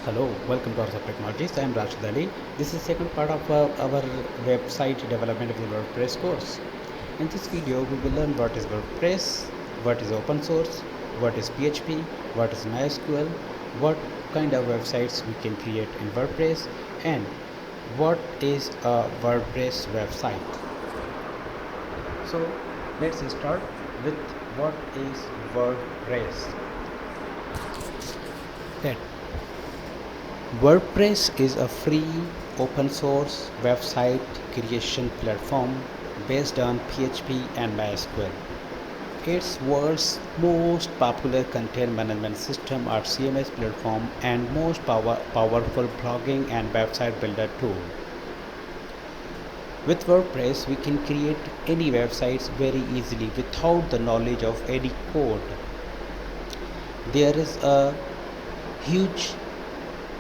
Hello, welcome to Hours of Technologies. I am Rashid Ali. This is second part of our website development of the WordPress course. In this video, we will learn what is WordPress, what is open source, what is PHP, what is MySQL, what kind of websites we can create in WordPress, and what is a WordPress website. So let's start with what is WordPress. That WordPress is a free open source website creation platform based on PHP and MySQL. It's world's most popular content management system or CMS platform and most powerful blogging and website builder tool. With WordPress, we can create any websites very easily without the knowledge of any code. There is a huge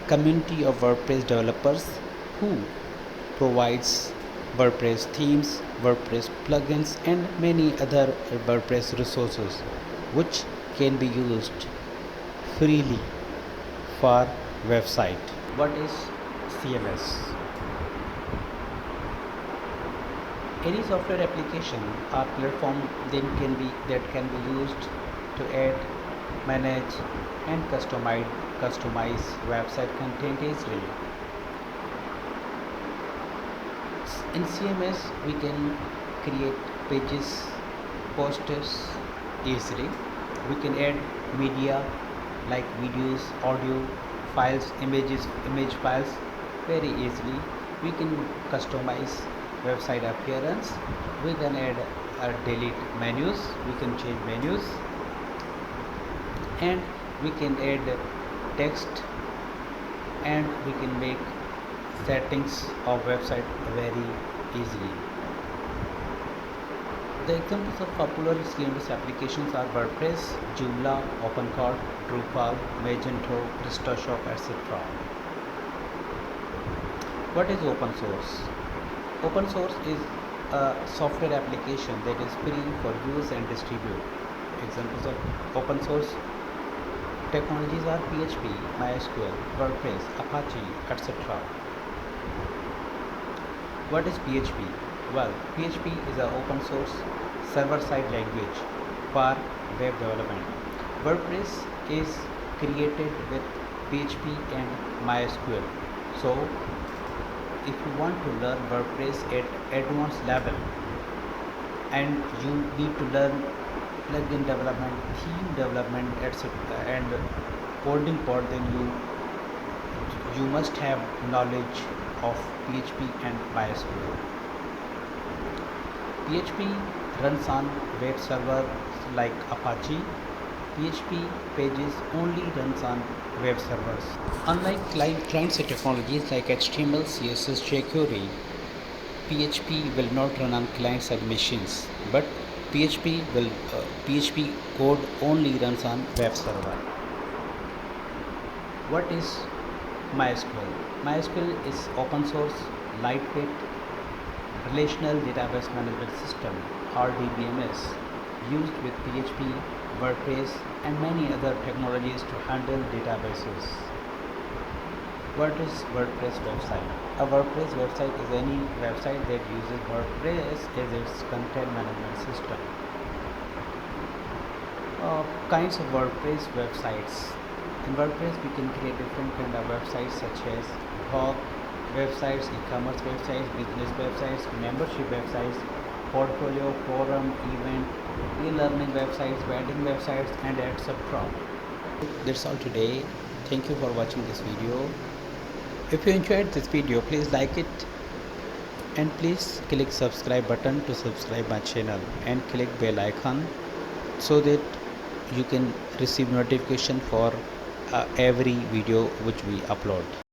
community of WordPress developers who provides WordPress themes, WordPress plugins and many other WordPress resources which can be used freely for website. What is CMS? Any software application or platform that can be used to add, manage and customize website content easily. In CMS we can create pages, posters easily. We can add media like videos, audio files, image files very easily. We can customize website appearance. We can add or delete menus. We can change menus and we can add text and we can make settings of website very easily. The examples of popular CMS applications are WordPress, Joomla, OpenCart, Drupal, Magento, PrestaShop, etc. What is open source? Open source is a software application that is free for use and distribute. Examples of open source technologies are PHP, MySQL, WordPress, Apache, etc. What is PHP? Well, PHP is an open source server-side language for web development. WordPress is created with PHP and MySQL. So, if you want to learn WordPress at advanced level and you need to learn plugin development, theme development, etc. and coding part, then you must have knowledge of PHP and MySQL. PHP runs on web servers like Apache. PHP pages only runs on web servers. Unlike client-side technologies like HTML, CSS, jQuery, PHP will not run on client-side machines, but PHP code only runs on web server. What is MySQL? MySQL is open source, lightweight, relational database management system or DBMS used with PHP, WordPress and many other technologies to handle databases. What is WordPress website? A WordPress website is any website that uses WordPress as its content management system. Kinds of WordPress websites. In WordPress we can create different kind of websites such as blog websites, e-commerce websites, business websites, membership websites, portfolio, forum, event, e-learning websites, wedding websites and etc. That's all today. Thank you for watching this video. If you enjoyed this video, please like it and please click subscribe button to subscribe my channel and click bell icon so that you can receive notification for every video which we upload.